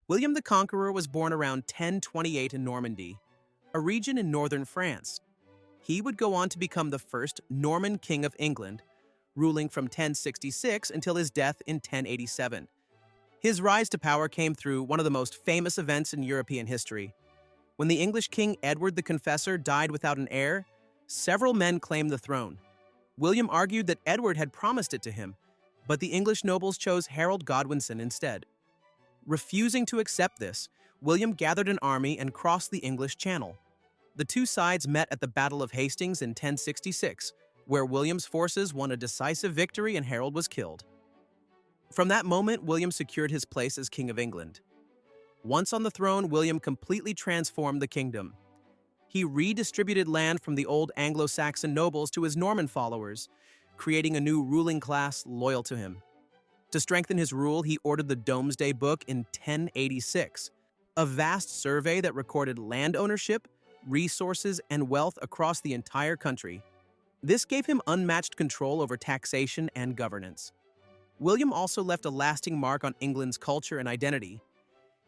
William the Conqueror was born around 1028 in Normandy, a region in northern France. He would go on to become the first Norman king of England, ruling from 1066 until his death in 1087. His rise to power came through one of the most famous events in European history. When the English King Edward the Confessor died without an heir, several men claimed the throne. William argued that Edward had promised it to him, but the English nobles chose Harold Godwinson instead. Refusing to accept this, William gathered an army and crossed the English Channel. The two sides met at the Battle of Hastings in 1066, where William's forces won a decisive victory and Harold was killed. From that moment, William secured his place as King of England. Once on the throne, William completely transformed the kingdom. He redistributed land from the old Anglo-Saxon nobles to his Norman followers, creating a new ruling class loyal to him. To strengthen his rule, he ordered the Domesday Book in 1086, a vast survey that recorded land ownership, resources, and wealth across the entire country. This gave him unmatched control over taxation and governance. William also left a lasting mark on England's culture and identity.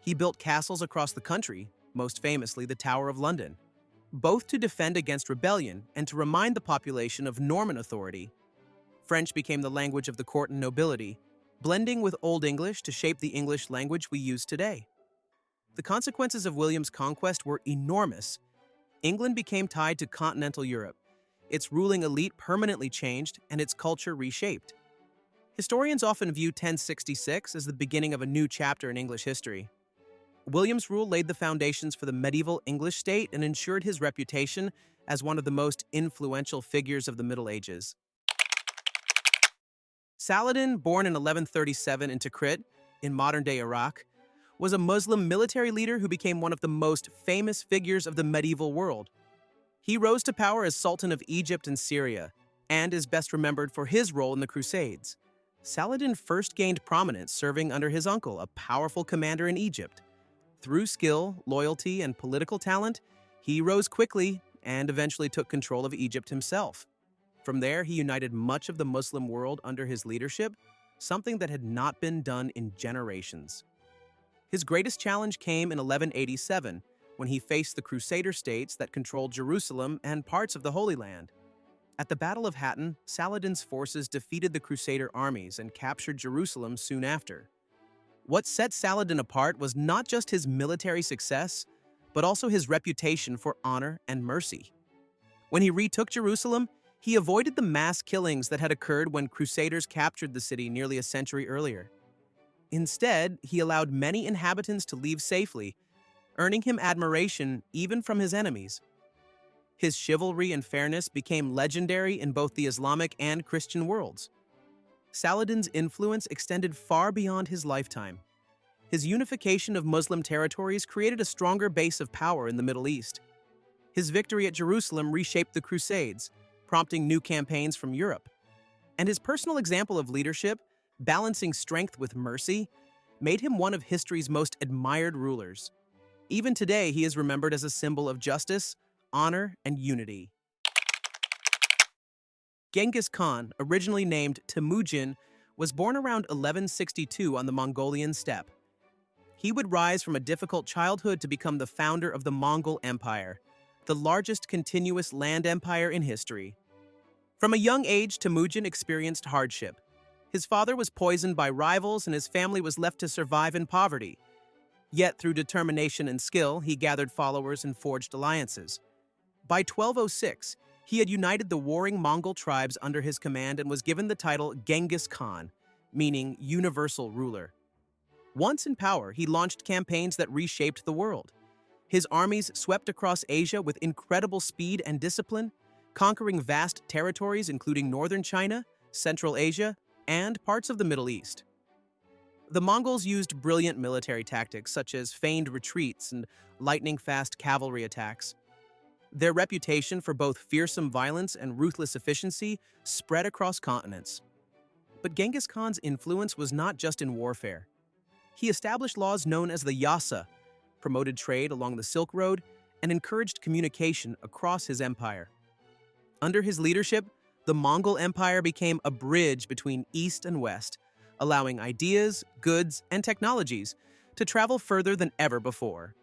He built castles across the country, most famously the Tower of London, both to defend against rebellion and to remind the population of Norman authority. French became the language of the court and nobility, blending with Old English to shape the English language we use today. The consequences of William's conquest were enormous. England became tied to continental Europe. Its ruling elite permanently changed and its culture reshaped. Historians often view 1066 as the beginning of a new chapter in English history. William's rule laid the foundations for the medieval English state and ensured his reputation as one of the most influential figures of the Middle Ages. Saladin, born in 1137 in Tikrit, in modern-day Iraq, was a Muslim military leader who became one of the most famous figures of the medieval world. He rose to power as Sultan of Egypt and Syria, and is best remembered for his role in the Crusades. Saladin first gained prominence serving under his uncle, a powerful commander in Egypt. Through skill, loyalty, and political talent, he rose quickly and eventually took control of Egypt himself. From there, he united much of the Muslim world under his leadership, something that had not been done in generations. His greatest challenge came in 1187, when he faced the Crusader states that controlled Jerusalem and parts of the Holy Land. At the Battle of Hattin, Saladin's forces defeated the Crusader armies and captured Jerusalem soon after. What set Saladin apart was not just his military success, but also his reputation for honor and mercy. When he retook Jerusalem, he avoided the mass killings that had occurred when Crusaders captured the city nearly a century earlier. Instead, he allowed many inhabitants to leave safely, earning him admiration even from his enemies. His chivalry and fairness became legendary in both the Islamic and Christian worlds. Saladin's influence extended far beyond his lifetime. His unification of Muslim territories created a stronger base of power in the Middle East. His victory at Jerusalem reshaped the Crusades, prompting new campaigns from Europe. And his personal example of leadership, balancing strength with mercy, made him one of history's most admired rulers. Even today, he is remembered as a symbol of justice, honor, and unity. Genghis Khan, originally named Temujin, was born around 1162 on the Mongolian steppe. He would rise from a difficult childhood to become the founder of the Mongol Empire, the largest continuous land empire in history. From a young age, Temujin experienced hardship. His father was poisoned by rivals and his family was left to survive in poverty. Yet, through determination and skill, he gathered followers and forged alliances. By 1206, he had united the warring Mongol tribes under his command and was given the title Genghis Khan, meaning universal ruler. Once in power, he launched campaigns that reshaped the world. His armies swept across Asia with incredible speed and discipline, conquering vast territories including northern China, Central Asia, and parts of the Middle East. The Mongols used brilliant military tactics such as feigned retreats and lightning-fast cavalry attacks. Their reputation for both fearsome violence and ruthless efficiency spread across continents. But Genghis Khan's influence was not just in warfare. He established laws known as the Yasa, promoted trade along the Silk Road, and encouraged communication across his empire. Under his leadership, the Mongol Empire became a bridge between East and West, allowing ideas, goods, and technologies to travel further than ever before.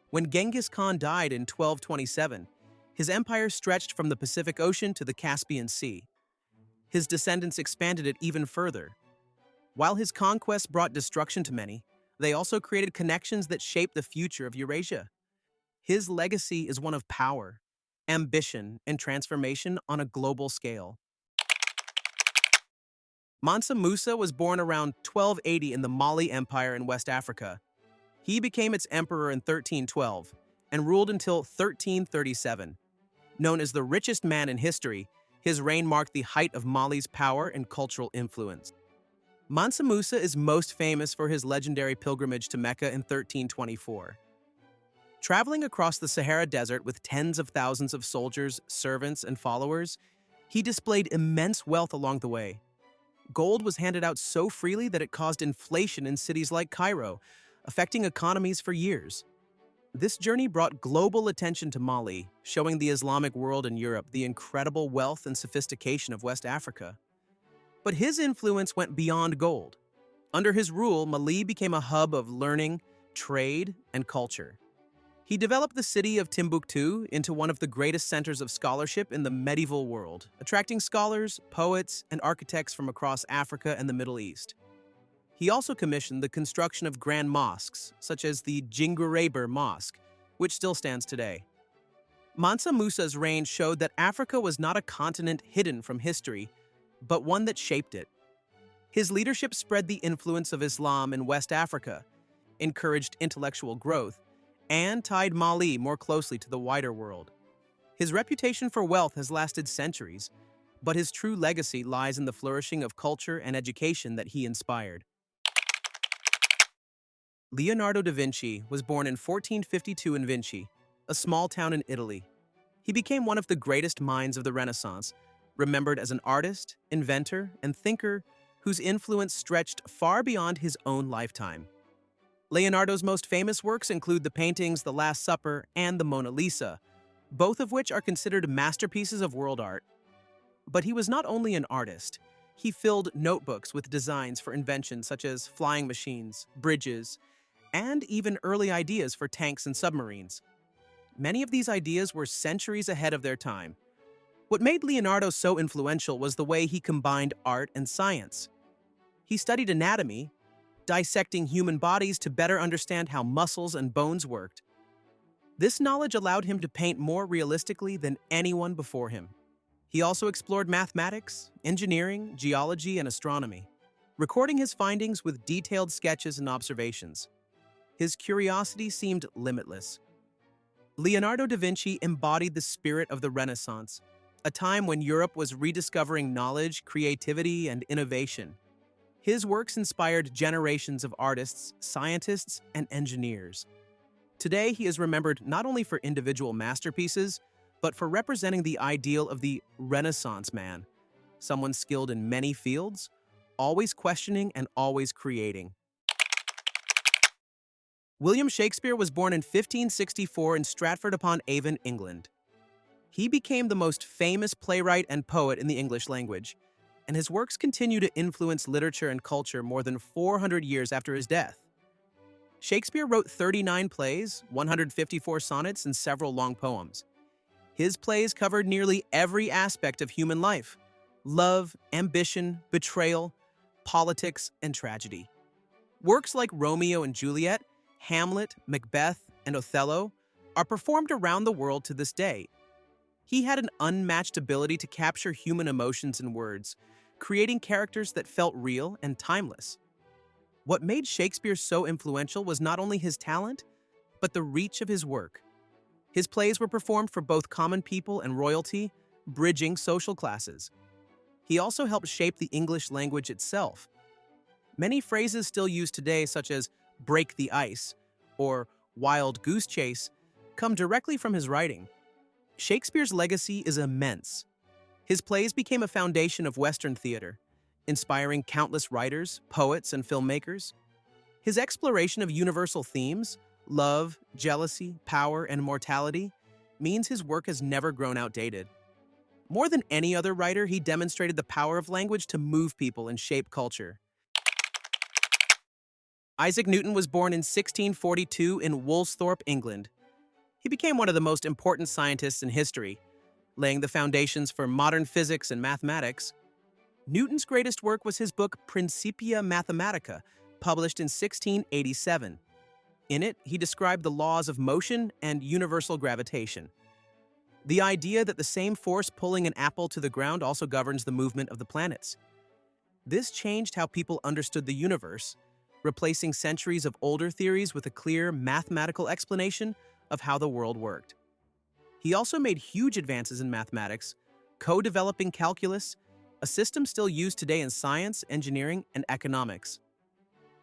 When Genghis Khan died in 1227, his empire stretched from the Pacific Ocean to the Caspian Sea. His descendants expanded it even further. While his conquests brought destruction to many, they also created connections that shaped the future of Eurasia. His legacy is one of power, ambition, and transformation on a global scale. Mansa Musa was born around 1280 in the Mali Empire in West Africa. He became its emperor in 1312 and ruled until 1337. Known as the richest man in history, his reign marked the height of Mali's power and cultural influence. Mansa Musa is most famous for his legendary pilgrimage to Mecca in 1324. Traveling across the Sahara Desert with tens of thousands of soldiers, servants, and followers, he displayed immense wealth along the way. Gold was handed out so freely that it caused inflation in cities like Cairo, affecting economies for years. This journey brought global attention to Mali, showing the Islamic world and Europe the incredible wealth and sophistication of West Africa. But his influence went beyond gold. Under his rule, Mali became a hub of learning, trade, and culture. He developed the city of Timbuktu into one of the greatest centers of scholarship in the medieval world, attracting scholars, poets, and architects from across Africa and the Middle East. He also commissioned the construction of grand mosques, such as the Djinguereber Mosque, which still stands today. Mansa Musa's reign showed that Africa was not a continent hidden from history, but one that shaped it. His leadership spread the influence of Islam in West Africa, encouraged intellectual growth, and tied Mali more closely to the wider world. His reputation for wealth has lasted centuries, but his true legacy lies in the flourishing of culture and education that he inspired. Leonardo da Vinci was born in 1452 in Vinci, a small town in Italy. He became one of the greatest minds of the Renaissance, remembered as an artist, inventor, and thinker whose influence stretched far beyond his own lifetime. Leonardo's most famous works include the paintings The Last Supper and the Mona Lisa, both of which are considered masterpieces of world art. But he was not only an artist. He filled notebooks with designs for inventions such as flying machines, bridges, and even early ideas for tanks and submarines. Many of these ideas were centuries ahead of their time. What made Leonardo so influential was the way he combined art and science. He studied anatomy, dissecting human bodies to better understand how muscles and bones worked. This knowledge allowed him to paint more realistically than anyone before him. He also explored mathematics, engineering, geology, and astronomy, recording his findings with detailed sketches and observations. His curiosity seemed limitless. Leonardo da Vinci embodied the spirit of the Renaissance, a time when Europe was rediscovering knowledge, creativity, and innovation. His works inspired generations of artists, scientists, and engineers. Today, he is remembered not only for individual masterpieces, but for representing the ideal of the Renaissance man, someone skilled in many fields, always questioning and always creating. William Shakespeare was born in 1564 in Stratford-upon-Avon, England. He became the most famous playwright and poet in the English language, and his works continue to influence literature and culture more than 400 years after his death. Shakespeare wrote 39 plays, 154 sonnets, and several long poems. His plays covered nearly every aspect of human life: love, ambition, betrayal, politics, and tragedy. Works like Romeo and Juliet, Hamlet, Macbeth, and Othello are performed around the world to this day. He had an unmatched ability to capture human emotions in words, creating characters that felt real and timeless. What made Shakespeare so influential was not only his talent, but the reach of his work. His plays were performed for both common people and royalty, bridging social classes. He also helped shape the English language itself. Many phrases still used today, such as break the ice or wild goose chase, come directly from his writing. Shakespeare's legacy is immense. His plays became a foundation of Western theater, inspiring countless writers, poets, and filmmakers. His exploration of universal themes, love, jealousy, power, and mortality, means his work has never grown outdated. More than any other writer, he demonstrated the power of language to move people and shape culture. Isaac Newton was born in 1642 in Woolsthorpe, England. He became one of the most important scientists in history, laying the foundations for modern physics and mathematics. Newton's greatest work was his book Principia Mathematica, published in 1687. In it, he described the laws of motion and universal gravitation. The idea that the same force pulling an apple to the ground also governs the movement of the planets. This changed how people understood the universe, replacing centuries of older theories with a clear mathematical explanation of how the world worked. He also made huge advances in mathematics, co-developing calculus, a system still used today in science, engineering, and economics.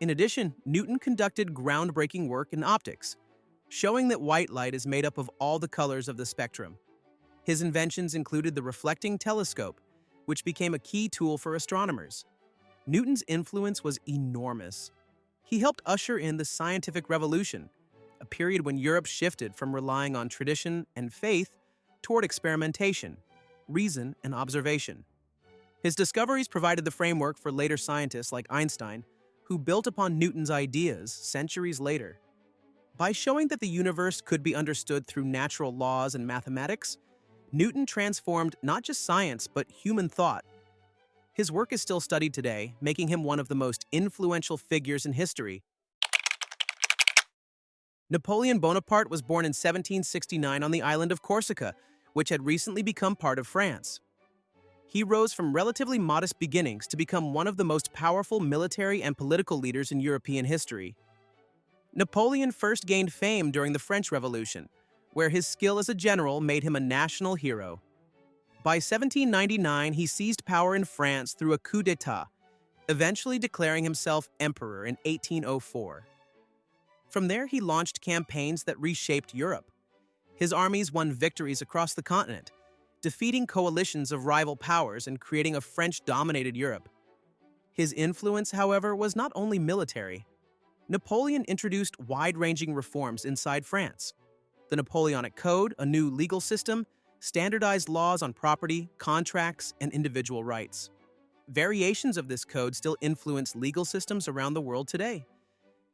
In addition, Newton conducted groundbreaking work in optics, showing that white light is made up of all the colors of the spectrum. His inventions included the reflecting telescope, which became a key tool for astronomers. Newton's influence was enormous. He helped usher in the scientific revolution, a period when Europe shifted from relying on tradition and faith toward experimentation, reason, and observation. His discoveries provided the framework for later scientists like Einstein, who built upon Newton's ideas centuries later. By showing that the universe could be understood through natural laws and mathematics, Newton transformed not just science, but human thought. His work is still studied today, making him one of the most influential figures in history. Napoleon Bonaparte was born in 1769 on the island of Corsica, which had recently become part of France. He rose from relatively modest beginnings to become one of the most powerful military and political leaders in European history. Napoleon first gained fame during the French Revolution, where his skill as a general made him a national hero. By 1799, he seized power in France through a coup d'état, eventually declaring himself emperor in 1804. From there, he launched campaigns that reshaped Europe. His armies won victories across the continent, defeating coalitions of rival powers and creating a French-dominated Europe. His influence, however, was not only military. Napoleon introduced wide-ranging reforms inside France. The Napoleonic Code, a new legal system, standardized laws on property, contracts, and individual rights. Variations of this code still influence legal systems around the world today.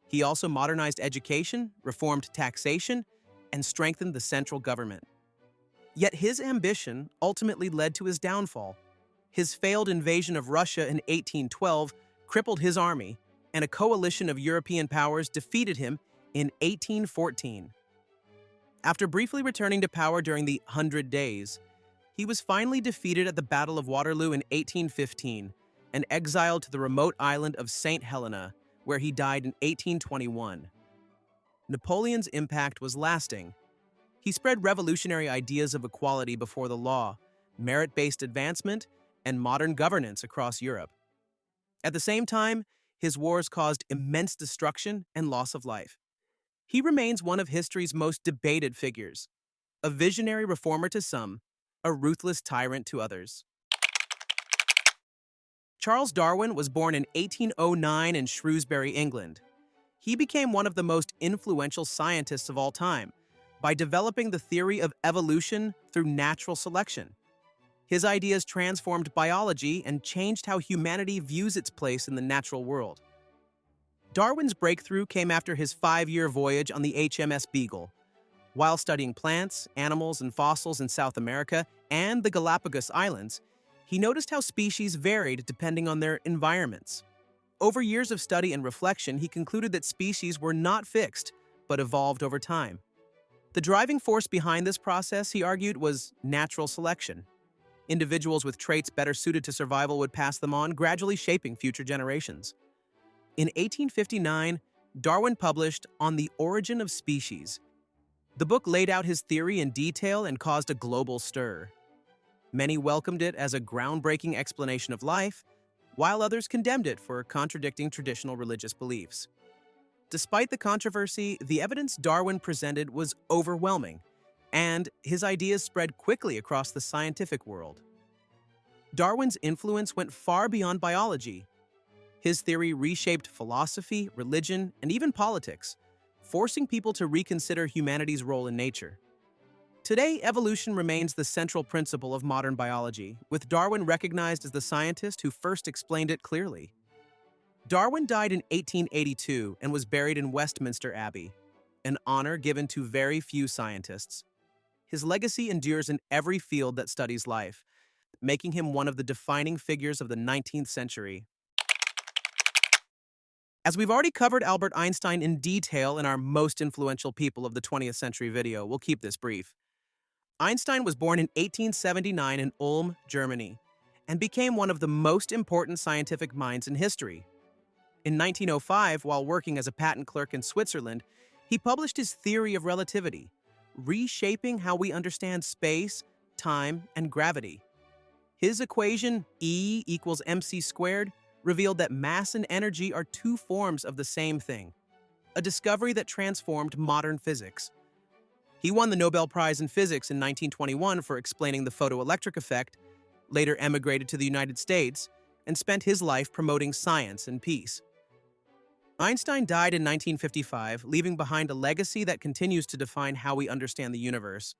He also modernized education, reformed taxation, and strengthened the central government. Yet his ambition ultimately led to his downfall. His failed invasion of Russia in 1812 crippled his army, and a coalition of European powers defeated him in 1814. After briefly returning to power during the 100 Days, he was finally defeated at the Battle of Waterloo in 1815 and exiled to the remote island of St. Helena, where he died in 1821. Napoleon's impact was lasting. He spread revolutionary ideas of equality before the law, merit-based advancement, and modern governance across Europe. At the same time, his wars caused immense destruction and loss of life. He remains one of history's most debated figures, a visionary reformer to some, a ruthless tyrant to others. Charles Darwin was born in 1809 in Shrewsbury, England. He became one of the most influential scientists of all time by developing the theory of evolution through natural selection. His ideas transformed biology and changed how humanity views its place in the natural world. Darwin's breakthrough came after his 5-year voyage on the HMS Beagle. While studying plants, animals, and fossils in South America and the Galapagos Islands, he noticed how species varied depending on their environments. Over years of study and reflection, he concluded that species were not fixed, but evolved over time. The driving force behind this process, he argued, was natural selection. Individuals with traits better suited to survival would pass them on, gradually shaping future generations. In 1859, Darwin published On the Origin of Species. The book laid out his theory in detail and caused a global stir. Many welcomed it as a groundbreaking explanation of life, while others condemned it for contradicting traditional religious beliefs. Despite the controversy, the evidence Darwin presented was overwhelming, and his ideas spread quickly across the scientific world. Darwin's influence went far beyond biology. His theory reshaped philosophy, religion, and even politics, forcing people to reconsider humanity's role in nature. Today, evolution remains the central principle of modern biology, with Darwin recognized as the scientist who first explained it clearly. Darwin died in 1882 and was buried in Westminster Abbey, an honor given to very few scientists. His legacy endures in every field that studies life, making him one of the defining figures of the 19th century. As we've already covered Albert Einstein in detail in our most influential people of the 20th century video, we'll keep this brief. Einstein was born in 1879 in Ulm, Germany, and became one of the most important scientific minds in history. In 1905, while working as a patent clerk in Switzerland, he published his theory of relativity, reshaping how we understand space, time, and gravity. His equation, E equals mc squared, revealed that mass and energy are two forms of the same thing, a discovery that transformed modern physics. He won the Nobel Prize in Physics in 1921 for explaining the photoelectric effect, later emigrated to the United States, and spent his life promoting science and peace. Einstein died in 1955, leaving behind a legacy that continues to define how we understand the universe.